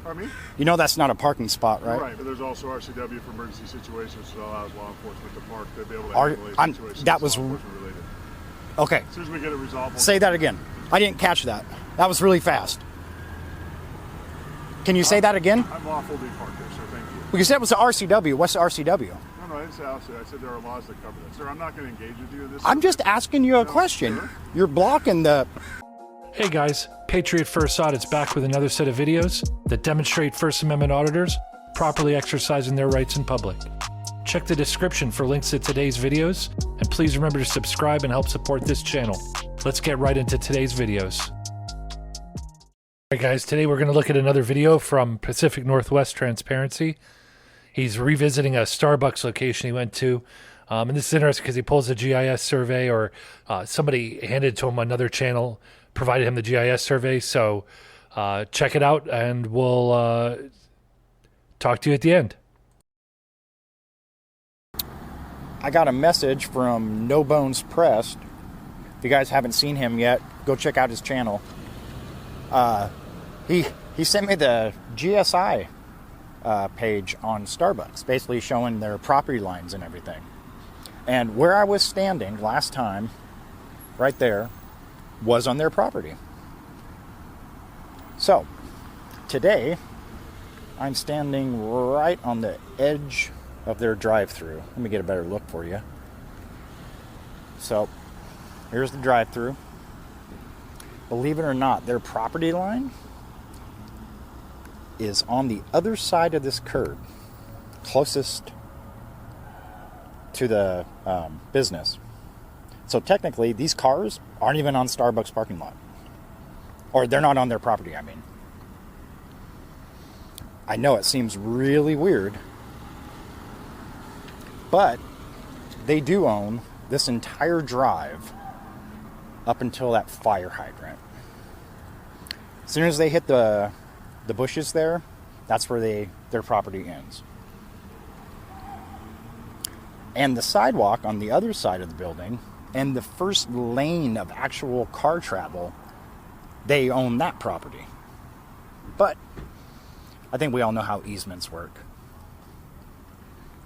Pardon me? You know that's not a parking spot, right? Right, but there's also RCW for emergency situations that allows law enforcement to park to be able to handle these situations. That was... law enforcement related. Okay. As soon as we get it resolved... Say that again. I didn't catch that. That was really fast. Can you say that again? I'm lawful to park there, sir. Thank you. Well, you said it was the RCW. What's the RCW? No, I didn't say RCW. I said there are laws that cover that. Sir, I'm not going to engage with you in this. I'm just asking you a question. Sure. You're blocking the... Hey guys, Patriot First Audit's back with another set of videos that demonstrate First Amendment auditors properly exercising their rights in public. Check the description for links to today's videos, and please remember to subscribe and help support this channel. Let's get right into today's videos. Alright guys, today we're going to look at another video from Pacific Northwest Transparency. He's revisiting a Starbucks location he went to. And this is interesting because he pulls a GIS survey, or somebody handed to him another channel, provided him the GIS survey. So check it out, and we'll talk to you at the end. I got a message from No Bones Pressed. If you guys haven't seen him yet, go check out his channel. He sent me the GSI page on Starbucks, basically showing their property lines and everything. And where I was standing last time, right there, was on their property. So, today, I'm standing right on the edge of their drive-thru. Let me get a better look for you. So, here's the drive-thru. Believe it or not, their property line is on the other side of this curb, closest to the business. So technically, these cars aren't even on Starbucks parking lot. Or they're not on their property, I mean. I know it seems really weird, but they do own this entire drive up until that fire hydrant. As soon as they hit the bushes there, that's where their property ends. And the sidewalk on the other side of the building, and the first lane of actual car travel, they own that property. But I think we all know how easements work.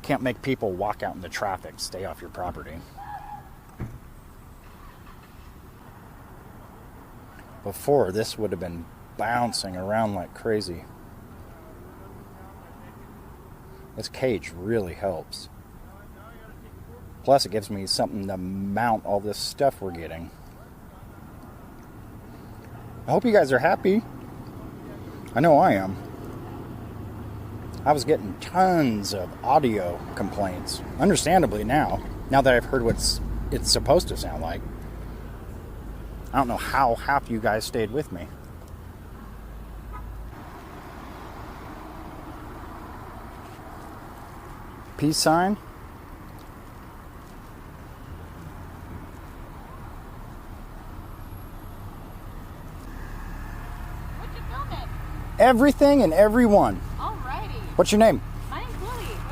Can't make people walk out in the traffic, stay off your property. Before, this would have been bouncing around like crazy. This cage really helps. Plus, it gives me something to mount all this stuff we're getting. I hope you guys are happy. I know I am. I was getting tons of audio complaints. Understandably now that I've heard what it's supposed to sound like. I don't know how half you guys stayed with me. Peace sign. What you filming? Everything and everyone. Alrighty. What's your name? My name's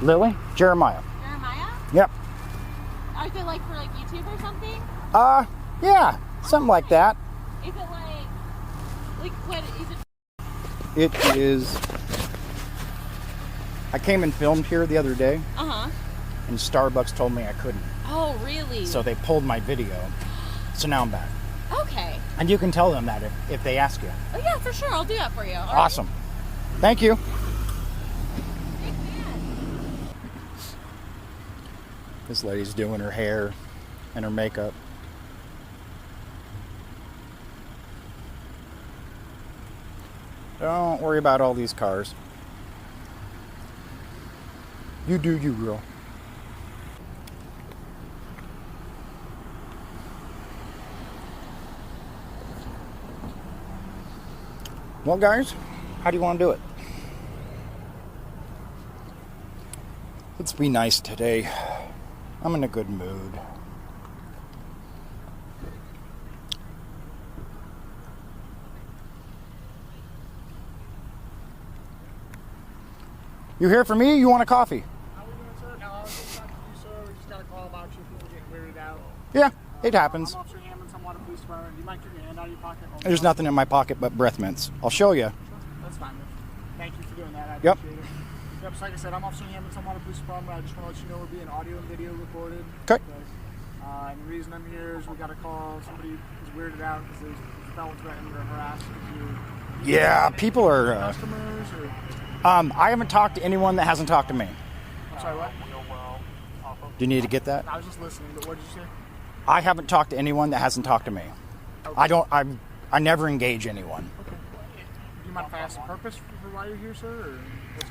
Lily. Lily? Jeremiah. Jeremiah? Yep. Is it like for YouTube or something? Yeah, something like that. Is it like what is it? It is. I came and filmed here the other day, and Starbucks told me I couldn't. Oh, really? So they pulled my video. So now I'm back. Okay. And you can tell them that if they ask you. Oh yeah, for sure. I'll do that for you. All Awesome. Thank you. Right. This lady's doing her hair and her makeup. Don't worry about all these cars. You do you, girl. Well, guys, how do you want to do it? Let's be nice today. I'm in a good mood. You here for me or you want a coffee? How are we doing, sir? No, I was just talking to you, sir. We just got a call about you. People getting weirded out. Yeah, it happens. I'm Officer Hammond, Water Police Department. You might keep your hand out of your pocket. There's nothing in my pocket but breath mints. I'll show you. That's fine. Thank you for doing that. I Yep. appreciate it. Yep, so like I said, I'm Officer Hammond, Tumwater Police Department. I just want to let you know we're being audio and video recorded. Okay. And the reason I'm here is we got a call. Somebody was weirded out because they felt threatened or harassed you. Yeah, people are. Customers or... I haven't talked to anyone that hasn't talked to me. I'm sorry, what? Do you need to get that? I was just listening, but what did you say? I haven't talked to anyone that hasn't talked to me. Okay. I never engage anyone. Okay. Do you mind if I ask the purpose for why you're here, sir?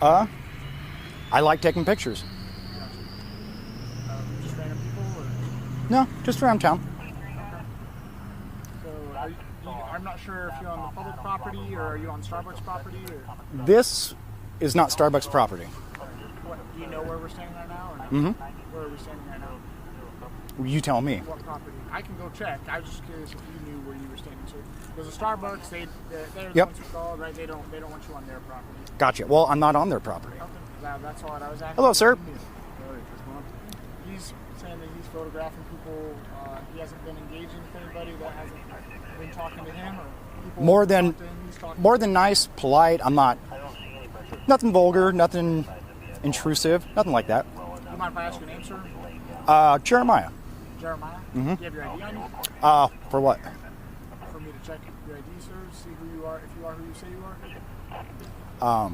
Or I like taking pictures. just random people? Or? No, just around town. So I'm not sure if you're on the public property or are you on Starbucks property? Or This is not Starbucks property. what, do you know where we're standing right now? Or not? Mm-hmm. Where are we standing right now? You tell me. What property? I can go check. I was just curious if you knew where you were standing. So there's a Starbucks. They're the Yep. ones who called, right? They don't want you on their property. Gotcha. Well, I'm not on their property. Okay. That's all I was asking. Hello, sir. He's saying that he's photographing people. He hasn't been engaging with anybody that hasn't been talking to him, or people More talking than to him, he's talking more to than nice, polite. I'm not. Nothing vulgar. Nothing intrusive. Nothing like that. them. Do you mind if I ask your name, sir? Jeremiah. Jeremiah. Mm-hmm. Do you have your ID on you? For what? For me to check your ID, sir, see who you are, if you are who you say you are.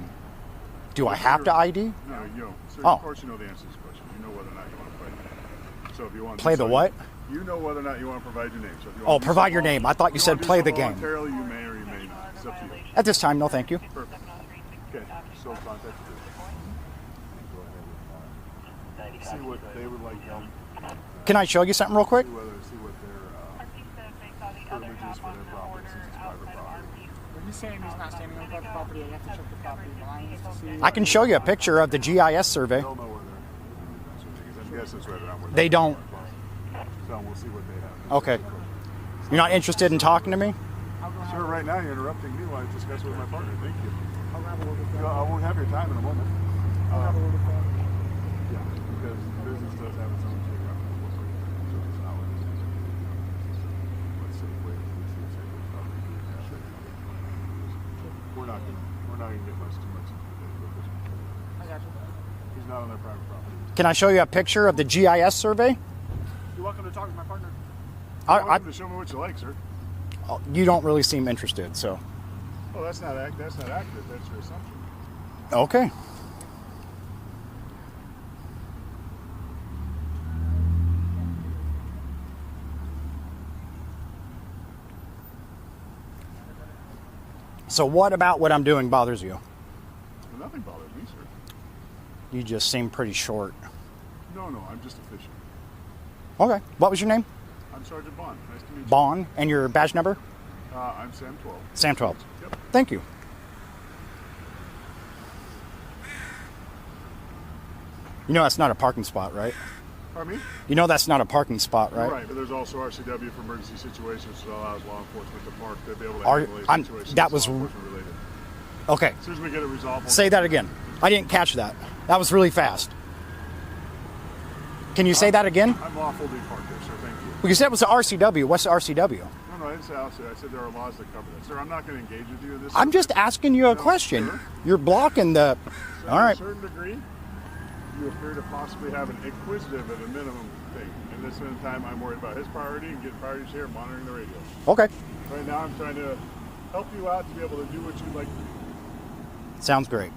Do I have to ID? No, you know. So Oh. of course you know the answer to this question. You know whether or not you want to play. So if you want to Play the what? You know whether or not you want to provide your name. So if you Oh, want to do provide so your name. I thought you said want to do play so the game. voluntarily, you may or you may not. It's up to you. At this time, no, thank you. Perfect. Okay. So contact you. Go ahead and see what they would like done. Can I show you something real quick? See what their privileges for their property since it's private property. When he's saying he's not standing on private property, I have to check the property lines to see. I can show you a picture of the GIS survey. They'll know where they're. I'm guessing it's right around where They don't. So we'll see what they have. Okay. You're not interested in talking to me? Sir, right now you're interrupting me while I discuss with my partner. Thank you. I'll have a word with them. I won't have your time in a moment. I'll have a word with them. Yeah, because business does have its own geographical footprint. So it's not what it is. Let's say, wait, let's see, say, we're not gonna get much too much into this. I got you. He's not on their private property. Can I show you a picture of the GIS survey? You're welcome to talk with my partner. You're welcome to show me what you like, sir. You don't really seem interested, so. Oh, that's not accurate. That's your assumption. Okay. So what about what I'm doing bothers you? Well, nothing bothers me, sir. You just seem pretty short. No, I'm just a fisher. Okay. What was your name? I'm Sergeant Bond. Nice to meet you. Bond. And your badge number? I'm Sam 12. Sam 12. Yep. Thank you. You know that's not a parking spot, right? Pardon me? You know that's not a parking spot, right? Right, but there's also RCW for emergency situations that allows law enforcement to park. They'll be able to Are- handle I'm- these situations that that's was- law enforcement related. Okay. As soon as we get it resolved, we'll Say that again. I didn't catch that. That was really fast. Can you say that again? I'm lawful to park there, sir. Thank you. Well, you said it was the RCW. What's the RCW? No, I didn't say outside. I said there are laws that cover that. Sir, I'm not going to engage with you in this. I'm just asking you a No, question. sir. You're blocking the... So All right. To a certain degree, you appear to possibly have an inquisitive at a minimum thing. In this time, I'm worried about his priority and getting priorities here, monitoring the radio. Okay. Right now, I'm trying to help you out to be able to do what you'd like to do. Sounds great.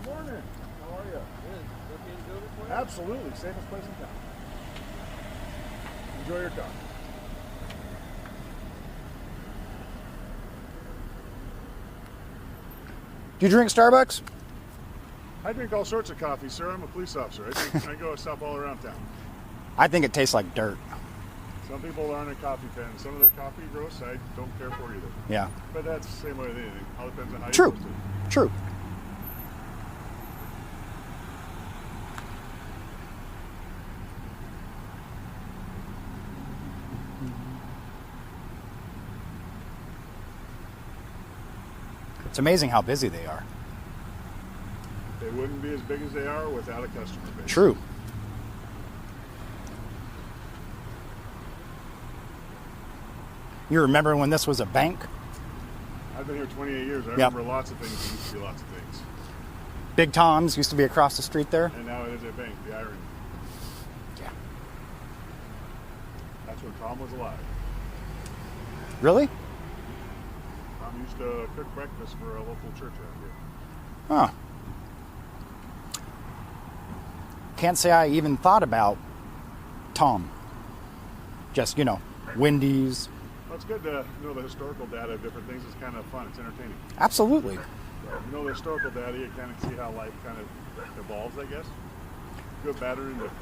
Good morning. How are you? Absolutely. Safest place in town. Enjoy your car. Do you drink Starbucks? I drink all sorts of coffee, sir. I'm a police officer. I go stop all around town. I think it tastes like dirt. Some people aren't a coffee fan. Some of their coffee roasts I don't care for either. Yeah. But that's the same way with anything. All depends on how True. you roast it. True. amazing how busy they are. They wouldn't be as big as they are without a customer base. True. You remember when this was a bank? I've been here 28 years. I Yep. remember lots of things. There used to be lots of things. Big Tom's used to be across the street there. And now it is a bank. The irony. Yeah. That's when Tom was alive. Really? Tom used to cook breakfast for a local church around here. Huh. Can't say I even thought about Tom. Just, Wendy's. Well, it's good to know the historical data of different things. It's kind of fun. It's entertaining. Absolutely. You know the historical data, you kind of see how life kind of evolves, I guess. Good, bad, or indifferent.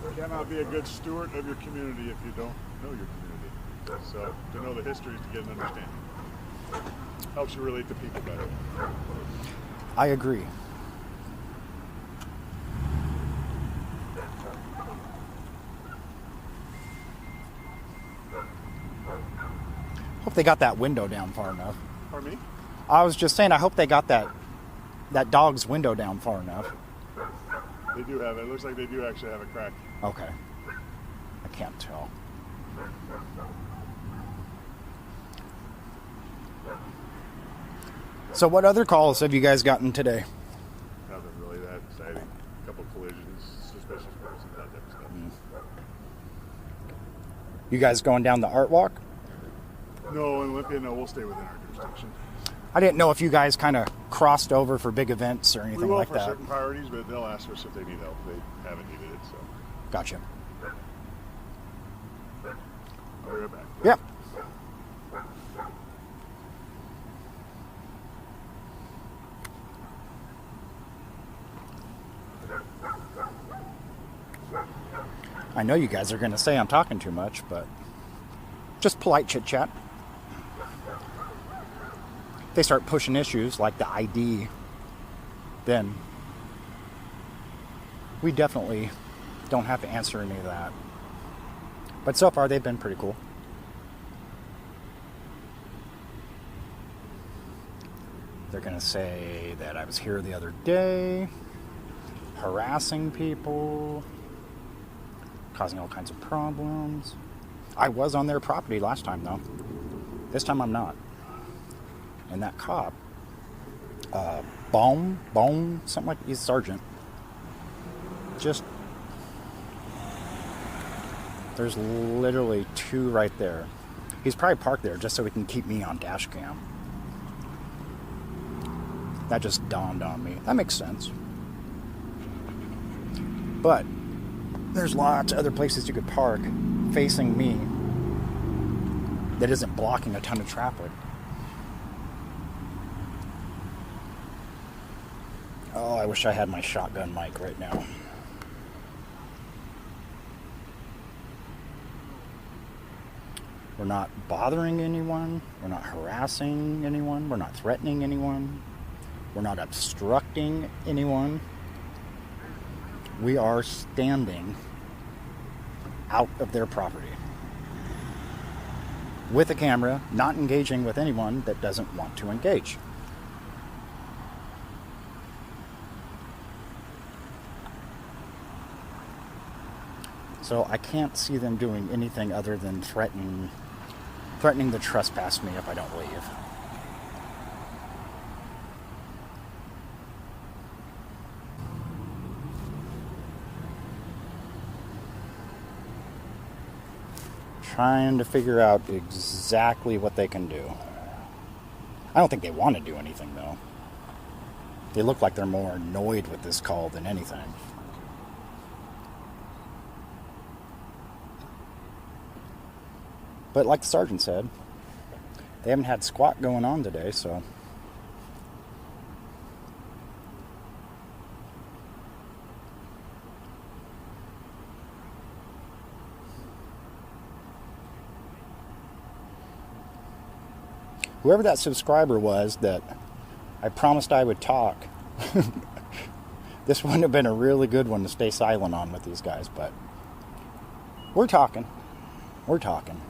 You cannot be a good steward of your community if you don't know your community. So to know the history is to get an understanding. Helps you relate to people better. I agree. Hope they got that window down far enough. Pardon me? I was just saying, I hope they got that dog's window down far enough. They do have it. It looks like they do actually have a crack. Okay. I can't tell. So what other calls have you guys gotten today? Nothing really that exciting. A couple collisions, suspicious persons, that type of stuff. You guys going down the art walk? No, in Olympia, no, we'll stay within our jurisdiction. I didn't know if you guys kind of crossed over for big events or We anything will like for that. certain priorities, but they'll ask us if they need help. They haven't needed it, so Gotcha. I'll be right back. Yep. I know you guys are going to say I'm talking too much, but just polite chit chat. They start pushing issues like the ID, then we definitely don't have to answer any of that. But so far, they've been pretty cool. They're going to say that I was here the other day, harassing people, causing all kinds of problems. I was on their property last time, though. This time I'm not. And that cop, Bohm, something like, he's a sergeant. Just, there's literally two right there. He's probably parked there just so he can keep me on dash cam. That just dawned on me. That makes sense. But there's lots of other places you could park facing me that isn't blocking a ton of traffic. Oh, I wish I had my shotgun mic right now. We're not bothering anyone. We're not harassing anyone. We're not threatening anyone. We're not obstructing anyone. We are standing out of their property with a camera, not engaging with anyone that doesn't want to engage. So I can't see them doing anything other than threatening to trespass me if I don't leave. Trying to figure out exactly what they can do. I don't think they want to do anything, though. They look like they're more annoyed with this call than anything. But like the sergeant said, they haven't had squat going on today, so... Whoever that subscriber was that I promised I would talk, this wouldn't have been a really good one to stay silent on with these guys, but we're talking. We're talking.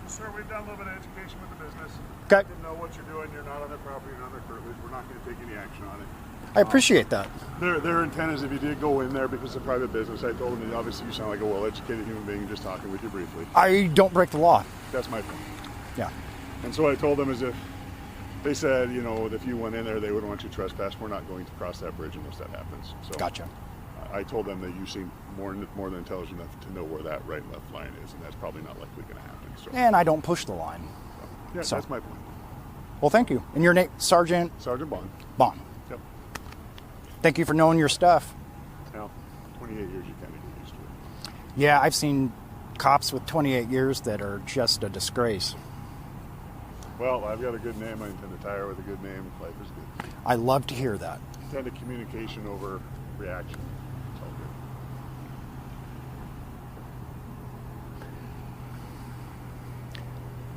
Sir, we've done a little bit of education with the business. Okay. You know what you're doing. You're not on their property, you're not on their curtilage. We're not going to take any action on it. I appreciate that. Their intent is if you did go in there because it's a private business, I told them, and obviously you sound like a well-educated human being just talking with you briefly. I don't break the law. That's my point. Yeah. And so I told them as if they said, you know, if you went in there, they would want you to trespass. We're not going to cross that bridge unless that happens. So Gotcha. I told them that you seem more than intelligent enough to know where that right and left line is, and that's probably not likely going to happen. So, And I don't push the line. yeah, so. that's my point. Well, thank you. And your name, Sergeant Sergeant Bond. Bond. Yep. Thank you for knowing your stuff. Now, 28 years, you kind of get used to it. Yeah, I've seen cops with 28 years that are just a disgrace. Well, I've got a good name. I intend to retire with a good name. Life is good. I love to hear that. Tend to communication over reaction. It's all good.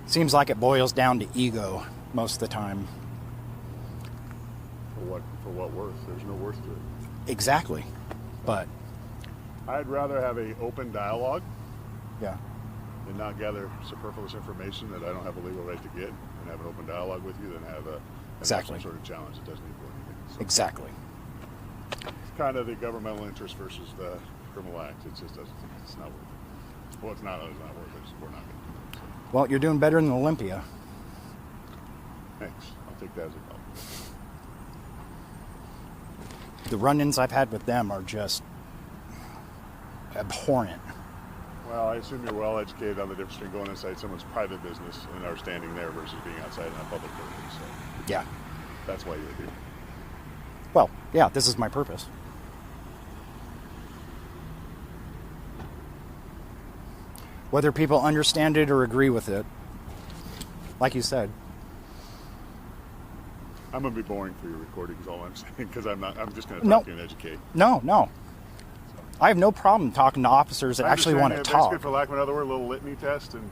Seems like it boils down to ego most of the time. For what worth? There's no worth to it. Exactly. But, I'd rather have a open dialogue yeah. and not gather superfluous information that I don't have a legal right to get, and have an open dialogue with you than have Exactly. some sort of challenge that doesn't equal anything. So Exactly. it's kind of the governmental interest versus the criminal act. It just doesn't. It's not worth it. Well, it's not worth it. We're not going to do it. So, Well, you're doing better than Olympia. thanks. I'll take that as a compliment. The run-ins I've had with them are just abhorrent. Well, I assume you're well educated on the difference between going inside someone's private business and our standing there versus being outside in a public building. So Yeah. that's why you're here. Well, yeah, this is my purpose. Whether people understand it or agree with it, like you said, I'm going to be boring for your recording is all I'm saying, because I'm just going to No. talk to you and educate. no. I have no problem talking to officers that I actually want to understand that. Basically, talk. for lack of another word, a little litany test, and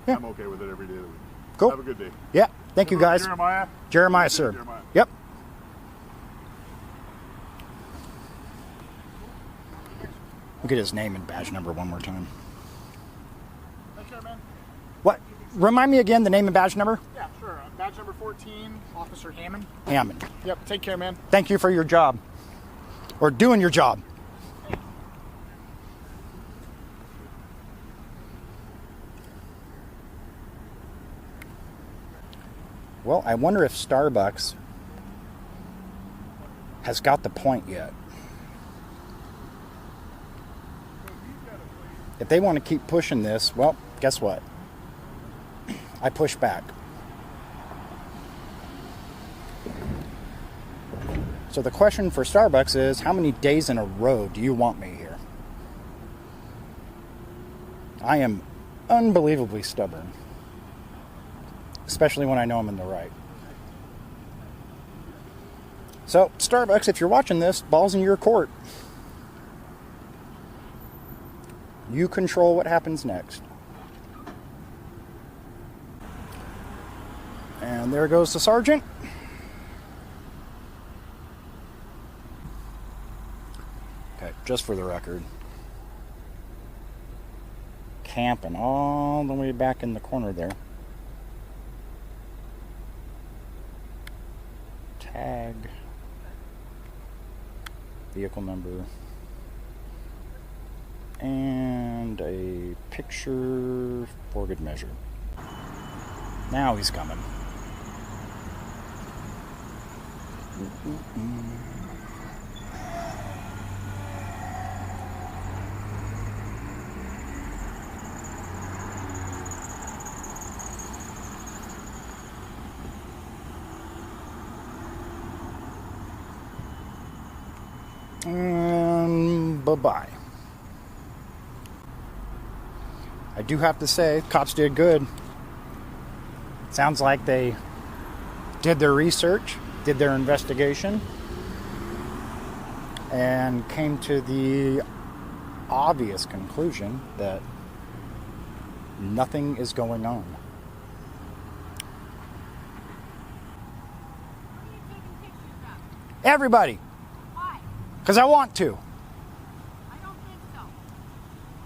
Yeah. I'm okay with it every day of the week. Cool. Have a good day. Yeah, thank you guys. Jeremiah? Jeremiah, sir. Jeremiah. Yep. Look at his name and badge number one more time. Take care, man. What? Remind me again the name and badge number? Yeah, sure. Badge number 14, Officer Hammond. Hammond. Yep, take care, man. Thank you for your job. Or doing your job. Well, I wonder if Starbucks has got the point yet. If they want to keep pushing this, well, guess what? I push back. So the question for Starbucks is, how many days in a row do you want me here? I am unbelievably stubborn. Especially when I know I'm in the right. So, Starbucks, if you're watching this, ball's in your court. You control what happens next. And there goes the sergeant. Okay, just for the record. Camping all the way back in the corner there. Tag. Vehicle number. And a picture for good measure. Now he's coming. And bye-bye. I do have to say, cops did good. Sounds like they did their research, did their investigation, and came to the obvious conclusion that nothing is going on. What are you taking pictures of? Everybody, Why? because I want to. I don't think so.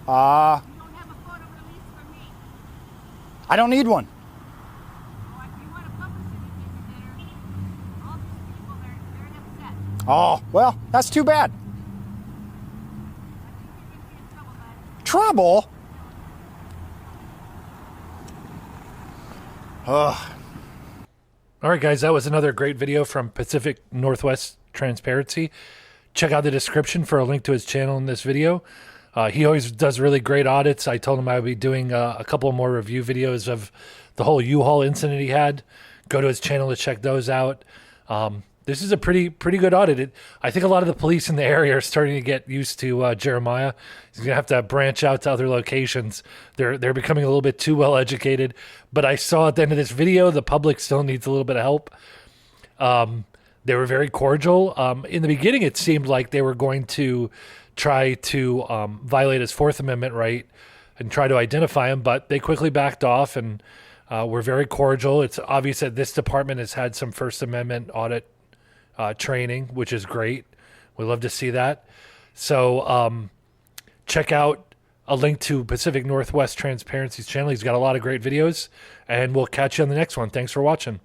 You Uh, don't have a photo release from me. I don't need one. Well, if you want a publicity picture there, all these people, they're upset. Oh, well, that's too bad. I think you're going to be in trouble, bud. Trouble? Ugh. All right, guys, that was another great video from Pacific Northwest Transparency. Check out the description for a link to his channel in this video. He always does really great audits. I told him I would be doing a couple more review videos of the whole U-Haul incident he had. Go to his channel to check those out. This is a pretty good audit. I think a lot of the police in the area are starting to get used to Jeremiah. He's gonna have to branch out to other locations. They're becoming a little bit too well educated. But I saw at the end of this video, the public still needs a little bit of help. They were very cordial. In the beginning, it seemed like they were going to try to violate his Fourth Amendment right and try to identify him, but they quickly backed off and were very cordial. It's obvious that this department has had some First Amendment audit training, which is great. We love to see that. So check out a link to Pacific Northwest Transparency's channel. He's got a lot of great videos, and we'll catch you on the next one. Thanks for watching.